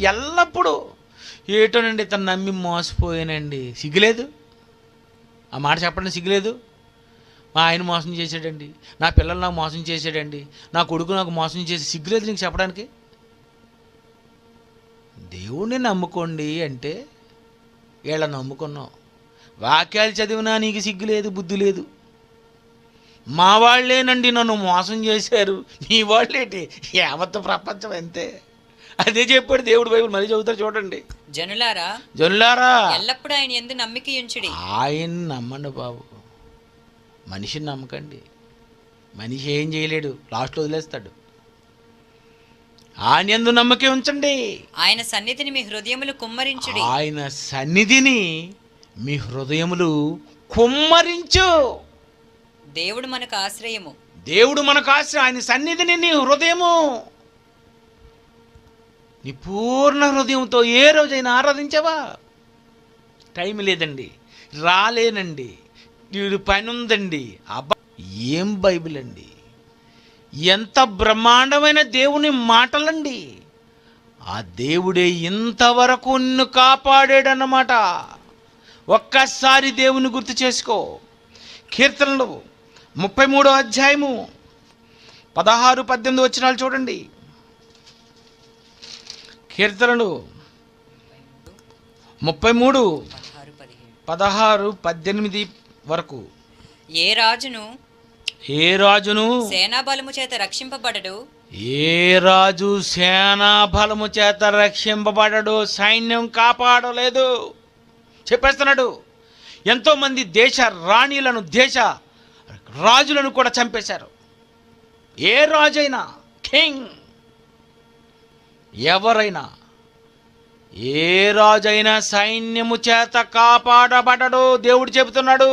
ఏటోనండి తను నమ్మి మోసపోయానండి, సిగ్గులేదు? ఆ మాట చెప్పండి, సిగ్గులేదు? మా ఆయన మోసం చేశాడండి, నా పిల్లలు నాకు మోసం చేశాడండి, నా కొడుకు నాకు మోసం చేసి, సిగ్గులేదు నీకు చెప్పడానికి? దేవుణ్ణి నమ్ముకోండి అంటే వీళ్ళని నమ్ముకున్నావు. వాక్యాలు చదివినా నీకు సిగ్గు లేదు, బుద్ధి లేదు. మా వాళ్ళేనండి నన్ను మోసం చేశారు, నీ వాళ్ళేంటి, యావత్తు ప్రపంచం అంతే. అదే చెప్పాడు దేవుడు, బైబిల్ మళ్ళీ చదువుతారు చూడండి. జనులారా ఎల్లప్పుడు ఆయన యందు నమ్మిక ఉంచుడి. ఆయన నమ్మండి బాబు, మనిషిని నమ్మకండి. మనిషి ఏం చేయలేడు, లాస్ట్లో వదిలేస్తాడు. ఆయన యందు నమ్మకం ఉంచండి. ఆయన సన్నిధిని మీ హృదయములు కుమ్మరించుడి. ఆయన సన్నిధిని మీ హృదయములు కుమ్మరించు. దేవుడు మనకు ఆశ్రయము. దేవుడు మనకు ఆశ్రయం. ఆయన సన్నిధిని నీ హృదయము, నీ పూర్ణ హృదయంతో ఏ రోజైనా ఆరాధించావా? టైం లేదండి, రాలేనండి, వీడు పని ఉందండి. అబ్బా, ఏం బైబిల్ అండి! ఎంత బ్రహ్మాండమైన దేవుని మాటలండి! ఆ దేవుడే ఇంతవరకు నిన్ను కాపాడాడన్నమాట. ఒక్కసారి దేవుని గుర్తు చేసుకో. కీర్తనలు 33వ అధ్యాయము 16-18 వచనాలు చూడండి. కీర్తనలు 33 16-18 వరకు. ఏ రాజును సేనా బలము చేత రక్షింపబడడు. ఏ రాజు సేనా బలము చేత రక్షింపబడడు. సైన్యం కాపాడలేదు చెప్పేస్తున్నాడు. ఎంతోమంది దేశ రాణిలను, దేశ రాజులను కూడా చంపేశారు. ఏ రాజైనా, కింగ్ ఎవరైనా, ఏ రాజైనా సైన్యము చేత కాపాడబడడు. దేవుడు చెబుతున్నాడు.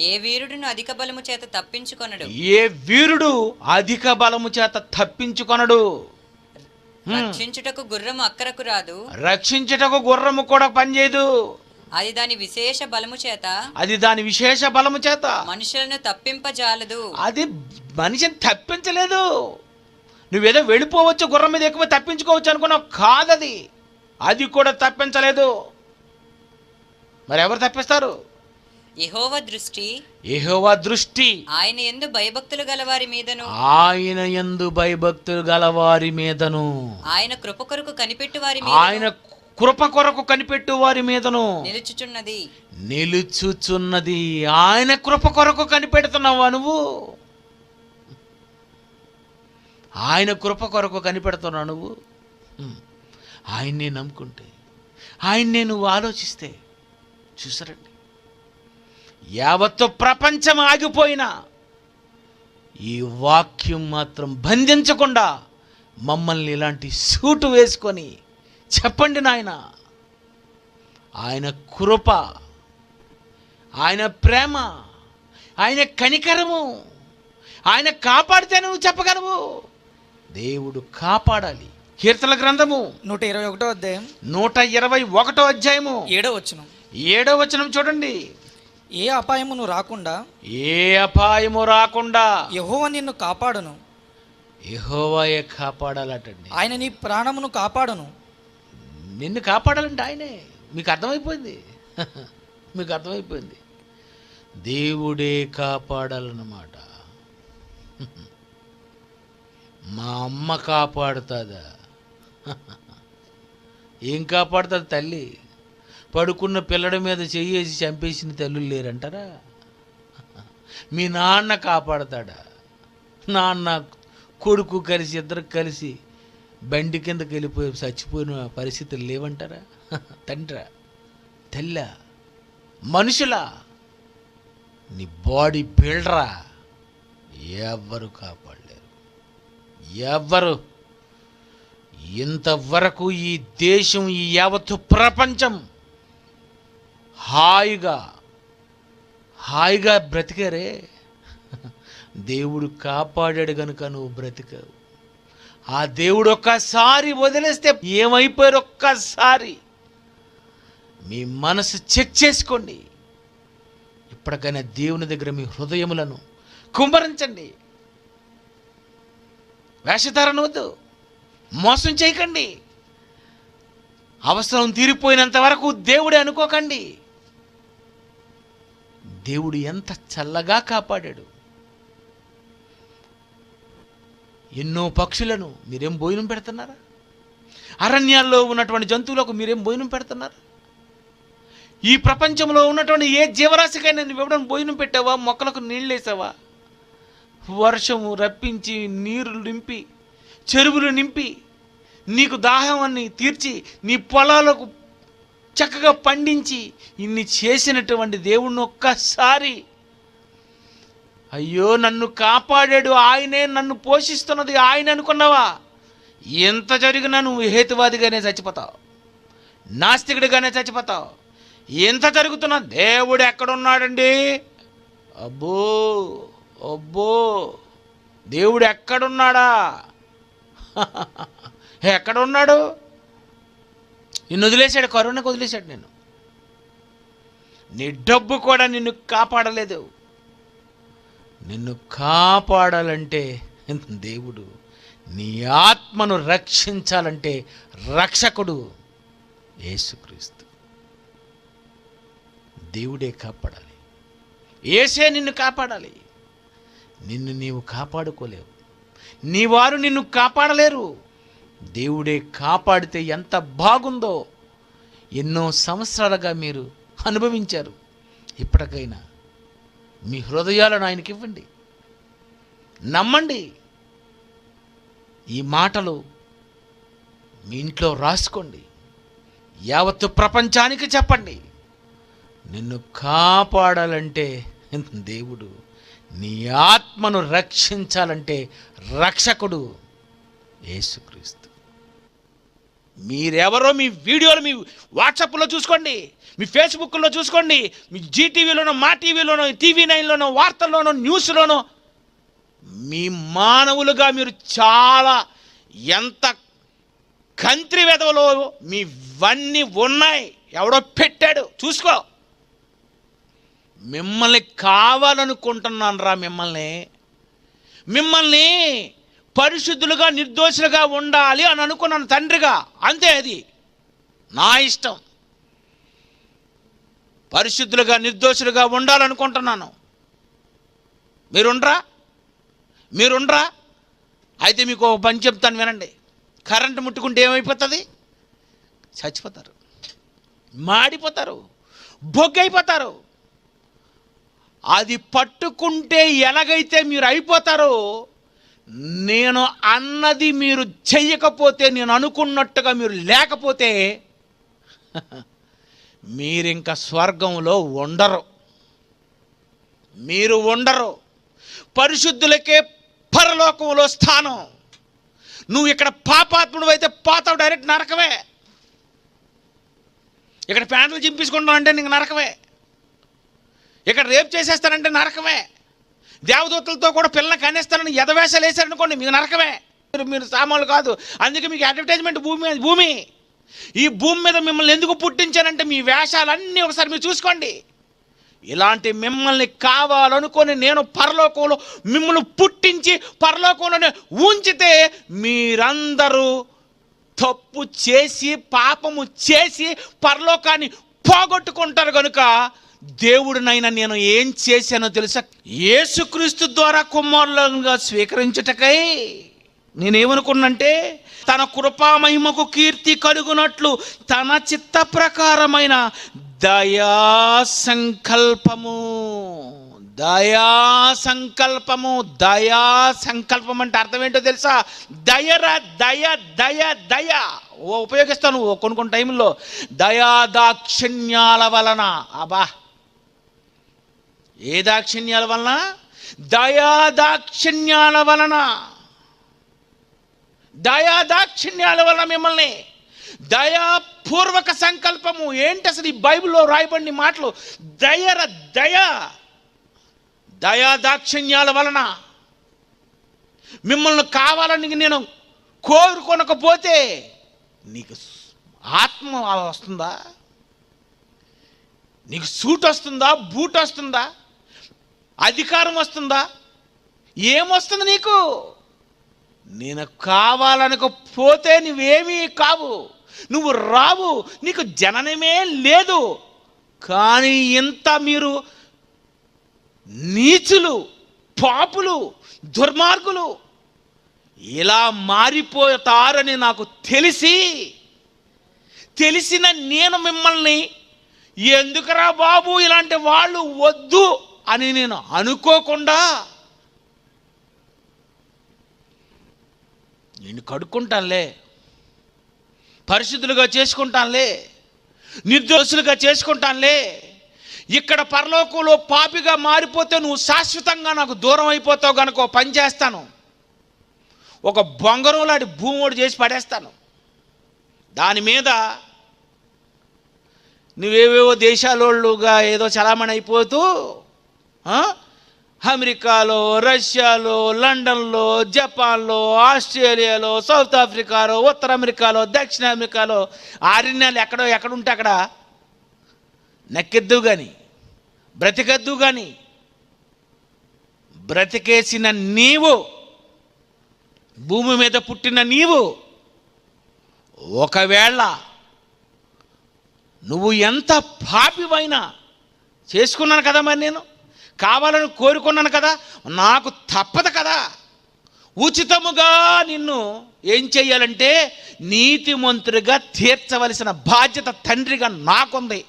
ఏ వీరుడును అధిక బలము చేత తప్పించుకొనడు. ఏ వీరుడు అధిక బలము చేత తప్పించుకొనడు. రక్షించుటకు గుర్రము అక్కరకు రాదు. రక్షించుటకు గుర్రము కూడా పనిచేయదు. అది దాని విశేష బలము చేత మనుషులను తప్పింపజాలదు. అది మనిషిని తప్పించలేదు. నువ్వేదో వెళ్ళిపోవచ్చు, గుర్రం మీద ఎక్కువ తప్పించుకోవచ్చు అనుకున్నావు. కాదది, అది కూడా తప్పించలేదు. మరి ఎవరు తప్పిస్తారు? యెహోవా దృష్టి ఆయన యందు భయభక్తులు గలవారి మీదను ఆయన కృప కొరకు కనిపెట్టు వారి మీదను నిలుచుచున్నది. ఆయన కృప కొరకు కనిపెడుతున్నావా నువ్వు? ఆయన కృప కొరకు కనిపెడుతున్నావు నువ్వు. ఆయన్నే నమ్ముకుంటే, ఆయన్నే నువ్వు ఆలోచిస్తే, చూసారండి, యావత్తు ప్రపంచం ఆగిపోయినా ఈ వాక్యం మాత్రం బంధించకుండా మమ్మల్ని ఇలాంటి సూటు వేసుకొని చెప్పండి నాయన, ఆయన కృప, ఆయన ప్రేమ, ఆయన కనికరము, ఆయన కాపాడితే నువ్వు చెప్పగలవు. దేవుడు కాపాడాలి. కీర్తనల గ్రంథము 121వ అధ్యాయం 121వ అధ్యాయము 7వ వచనం చూడండి. ఏ అపాయము రాకుండా యెహోవా నిన్ను కాపాడును. యెహోవాయే కాపాడాలటండి. ఆయన నీ ప్రాణమును కాపాడును. నిన్ను కాపాడాలంటే ఆయనే. మీకు అర్థమైపోయింది. దేవుడే కాపాడాలన్నమాట. మా అమ్మ కాపాడుతుందా? ఏం కాపాడుతుంది తల్లి? పడుకున్న పిల్లడి మీద చెయ్యేసి చంపేసిన తల్లులు లేరంటారా? మీ నాన్న కాపాడతాడా? నాన్న కొడుకు కలిసి, ఇద్దరు కలిసి బండి కిందకి వెళ్ళిపోయి చచ్చిపోయిన పరిస్థితులు లేవంటారా? తండ్రా, తెల్ల మనుషులా, నీ బాడీ బిల్డరా, ఎవ్వరు కాపాడలేరు. ఎవ్వరు. ఇంతవరకు ఈ దేశం, ఈ యావత్తు ప్రపంచం హాయిగా బ్రతికారే. దేవుడు కాపాడాడు కనుక నువ్వు బ్రతికావు. ఆ దేవుడు ఒక్కసారి వదిలేస్తే ఏమైపోయారు? ఒక్కసారి మీ మనసు చెక్ చేసుకోండి. ఇప్పటికైనా దేవుని దగ్గర మీ హృదయములను కుమ్మరించండి. వేషధారణ వద్దు, మోసం చేయకండి. అవసరం తీరిపోయినంత వరకు దేవుడే అనుకోకండి. దేవుడు ఎంత చల్లగా కాపాడాడు. ఎన్నో పక్షులను మీరేం భోజనం పెడుతున్నారా? అరణ్యాల్లో ఉన్నటువంటి జంతువులకు మీరేం భోజనం పెడుతున్నారా? ఈ ప్రపంచంలో ఉన్నటువంటి ఏ జీవరాశికైనా నువ్వు ఎవడన్నా భోజనం పెట్టావా? మొక్కలకు నీళ్ళు వేసావా? వర్షము రప్పించి, నీరు నింపి, చెరువులు నింపి, నీకు దాహాన్ని తీర్చి, నీ పొలాలకు చక్కగా పండించి, ఇన్ని చేసినటువంటి దేవుణ్ణి ఒక్కసారి, అయ్యో నన్ను కాపాడాడు, ఆయనే నన్ను పోషిస్తున్నది ఆయన అనుకున్నావా? ఎంత జరిగినా నువ్వు హేతువాదిగానే చచ్చిపోతావు, నాస్తికుడిగానే చచ్చిపోతావు. ఇంత జరుగుతున్నా దేవుడు ఎక్కడున్నాడండి? అబ్బో అబ్బో, దేవుడు ఎక్కడున్నాడా? ఎక్కడున్నాడు? నిన్ను వదిలేశాడు, కరోనాకు వదిలేశాడు నేను. నీ డబ్బు కూడా నిన్ను కాపాడలేదు. నిన్ను కాపాడాలంటే దేవుడు, నీ ఆత్మను రక్షించాలంటే రక్షకుడు యేసుక్రీస్తు. దేవుడే కాపాడాలి, యేసే నిన్ను కాపాడాలి. నిన్ను నీవు కాపాడుకోలేవు, నీ వారు నిన్ను కాపాడలేరు. దేవుడే కాపాడితే ఎంత బాగుందో ఎన్నో సంవత్సరాలుగా మీరు అనుభవించారు. ఇప్పటికైనా మీ హృదయాలను ఆయనకి ఇవ్వండి, నమ్మండి. ఈ మాటలు మీ ఇంట్లో రాసుకోండి, యావత్తు ప్రపంచానికి చెప్పండి. నిన్ను కాపాడాలంటే దేవుడు, నీ ఆత్మను రక్షించాలంటే రక్షకుడు యేసుక్రీస్తు. మీరెవరో మీ వీడియోలు మీ వాట్సాప్లో చూసుకోండి, మీ ఫేస్బుక్లో చూసుకోండి, మీ జీటీవీలోనో, మా టీవీలోనో, TV9లోనో, వార్తల్లోనో, న్యూస్లోనో. మీ మానవులుగా మీరు చాలా ఎంత కంత్రి వెధవలో మీవన్నీ ఉన్నాయి. ఎవడో పెట్టాడు, చూసుకో. మిమ్మల్ని కావాలనుకుంటున్నాను రా, మిమ్మల్ని పరిశుద్ధులుగా నిర్దోషులుగా ఉండాలి అని అనుకున్నాను తండ్రిగా. అంతే, అది నా ఇష్టం. పరిశుద్ధులుగా నిర్దోషులుగా ఉండాలనుకుంటున్నాను. మీరుండ్రా? అయితే మీకు ఒక పని చెప్తాను, వినండి. కరెంటు ముట్టుకుంటే ఏమైపోతుంది? చచ్చిపోతారు, మాడిపోతారు, బొగ్గైపోతారు. అది పట్టుకుంటే ఎలాగైతే మీరు అయిపోతారో, నేను అన్నది మీరు చెయ్యకపోతే, నేను అనుకున్నట్టుగా మీరు లేకపోతే, మీరింక స్వర్గంలో ఉండరు. పరిశుద్ధులకే పరలోకంలో స్థానం. నువ్వు ఇక్కడ పాపాత్ముడు అయితే పోతావు, డైరెక్ట్ నరకమే. ఇక్కడ ప్యాంట్లు చింపించుకుంటావు అంటే నీకు నరకమే. ఇక్కడ రేపు చేసేస్తానంటే నరకమే. దేవదూతలతో కూడా పిల్లల్ని కనేస్తానని ఎదవేషాలు వేశారనుకోండి, మీకు నరకమే. మీరు సామాన్లు కాదు. అందుకే మీకు అడ్వర్టైజ్మెంట్ భూమి. ఈ భూమి మీద మిమ్మల్ని ఎందుకు పుట్టించానంటే మీ వేషాలన్నీ ఒకసారి మీరు చూసుకోండి. ఇలాంటి మిమ్మల్ని కావాలనుకొని నేను పరలోకంలో మిమ్మల్ని పుట్టించి పరలోకంలోనే ఉంచితే, మీరందరూ తప్పు చేసి పాపము చేసి పరలోకాన్ని పోగొట్టుకుంటారు. కనుక దేవుడినైనా నేను ఏం చేశానో తెలుసా? యేసుక్రీస్తు ద్వారా కుమారులుగా స్వీకరించుటకై నేనేమనుకున్నంటే, తన కృపామహిమకు కీర్తి కలుగునట్లు తన చిత్త ప్రకారమైన దయా సంకల్పం అంటే అర్థం ఏంటో తెలుసా? దయ ఉపయోగిస్తాను కొన్ని టైంలో. దయాదాక్షిణ్యాల వలన. అబ్బా, ఏ దాక్షిణ్యాల వలన? దయాదాక్షిణ్యాల వలన మిమ్మల్ని. దయాపూర్వక సంకల్పము ఏంటి అసలు? ఈ బైబిల్లో రాయబడిన మాటలు. దయాదాక్షిణ్యాల వలన మిమ్మల్ని కావాలని నేను కోరుకొనకపోతే నీకు ఆత్మ వస్తుందా? నీకు సూట్ వస్తుందా? బూట్ వస్తుందా? అధికారం వస్తుందా? ఏమొస్తుంది నీకు? నేను కావాలనకపోతే నువ్వేమీ కావు, నువ్వు రావు, నీకు జననమే లేదు. కానీ ఇంత మీరు నీచులు, పాపులు, దుర్మార్గులు ఇలా మారిపోతారని నాకు తెలిసిన నేను మిమ్మల్ని ఎందుకురా బాబు ఇలాంటి వాళ్ళు వద్దు అని నేను అనుకోకుండా నేను కడుక్కుంటానులే, పరిశుద్ధులుగా చేసుకుంటానులే, నిర్దోషులుగా చేసుకుంటానులే. ఇక్కడ పరలోకంలో పాపిగా మారిపోతే నువ్వు శాశ్వతంగా నాకు దూరం అయిపోతావు కనుక పని చేస్తాను. ఒక బొంగరం లాంటి భూమి చేసి పడేస్తాను. దాని మీద నువ్వేవేవో దేశాలోళ్ళుగా ఏదో చలామణి అయిపోతూ అమెరికాలో, రష్యాలో, లండన్లో, జపాన్లో, ఆస్ట్రేలియాలో, సౌత్ ఆఫ్రికాలో, ఉత్తర అమెరికాలో, దక్షిణ అమెరికాలో ఆరణ్యాలు ఎక్కడుంటే అక్కడ నక్కెద్దు కానీ బ్రతికద్దు కానీ బ్రతికేసిన నీవు, భూమి మీద పుట్టిన నీవు, ఒకవేళ నువ్వు ఎంత పాపివైనా చేసుకున్నాను కదా, మరి నేను కావాలని కోరుకున్నాను కదా, నాకు తప్పదు కదా, ఉచితముగా నిన్ను ఏం చెయ్యాలంటే నీతిమంతుడిగా తీర్చవలసిన బాధ్యత తండ్రిగా నాకుంది.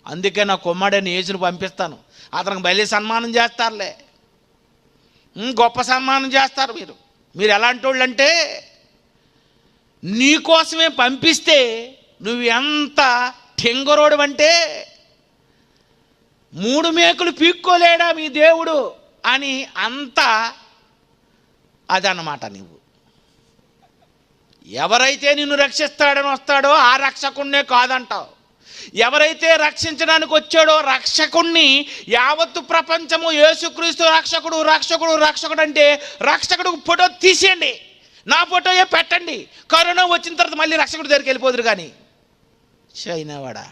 అందుకే నా కుమారుడైన యేసును పంపిస్తాను. అతనికి బయలు సన్మానం చేస్తారులే, గొప్ప సన్మానం చేస్తారు. మీరు ఎలాంటి వాళ్ళు అంటే, నీకోసమే పంపిస్తే నువ్వు ఎంత టెంగరోడు అంటే, 3 మేకులు పీక్కోలేడా మీ దేవుడు అని అంత అదన్నమాట. నువ్వు ఎవరైతే నిన్ను రక్షిస్తాడని వస్తాడో ఆ రక్షకుణ్ణే కాదంటావు. ఎవరైతే రక్షించడానికి వచ్చాడో రక్షకుణ్ణి యావత్తు ప్రపంచము యేసుక్రీస్తు రక్షకుడు రక్షకుడు రక్షకుడు అంటే రక్షకుడు ఫోటో తీసేయండి, నా ఫోటోయే పెట్టండి. కరోనా వచ్చిన తర్వాత మళ్ళీ రక్షకుడు దగ్గరికి వెళ్ళిపోదురు. కానీ చైనావాడా,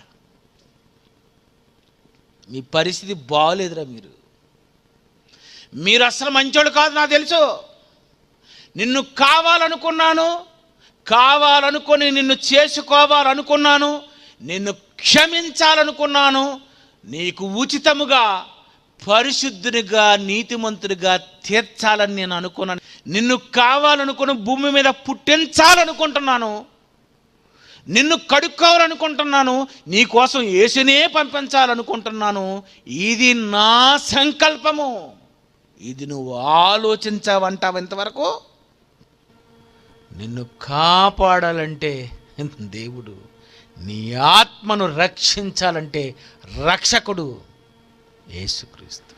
మీ పరిస్థితి బాగోలేదురా. మీరు అసలు మంచోడు కాదు, నాకు తెలుసు. నిన్ను కావాలనుకొని నిన్ను చేసుకోవాలనుకున్నాను, నిన్ను క్షమించాలనుకున్నాను, నీకు ఉచితముగా పరిశుద్ధునిగా నీతిమంతుడిగా తీర్చాలని నేను అనుకున్నాను. నిన్ను కావాలనుకుని భూమి మీద పుట్టించాలనుకుంటున్నాను, నిన్ను కడుక్కోవాలనుకుంటున్నాను, నీకోసం యేసునే పంపించాలనుకుంటున్నాను. ఇది నా సంకల్పము. ఇది నువ్వు ఆలోచించావంటావు ఇంతవరకు? నిన్ను కాపాడాలంటే దేవుడు, నీ ఆత్మను రక్షించాలంటే రక్షకుడు యేసుక్రీస్తు.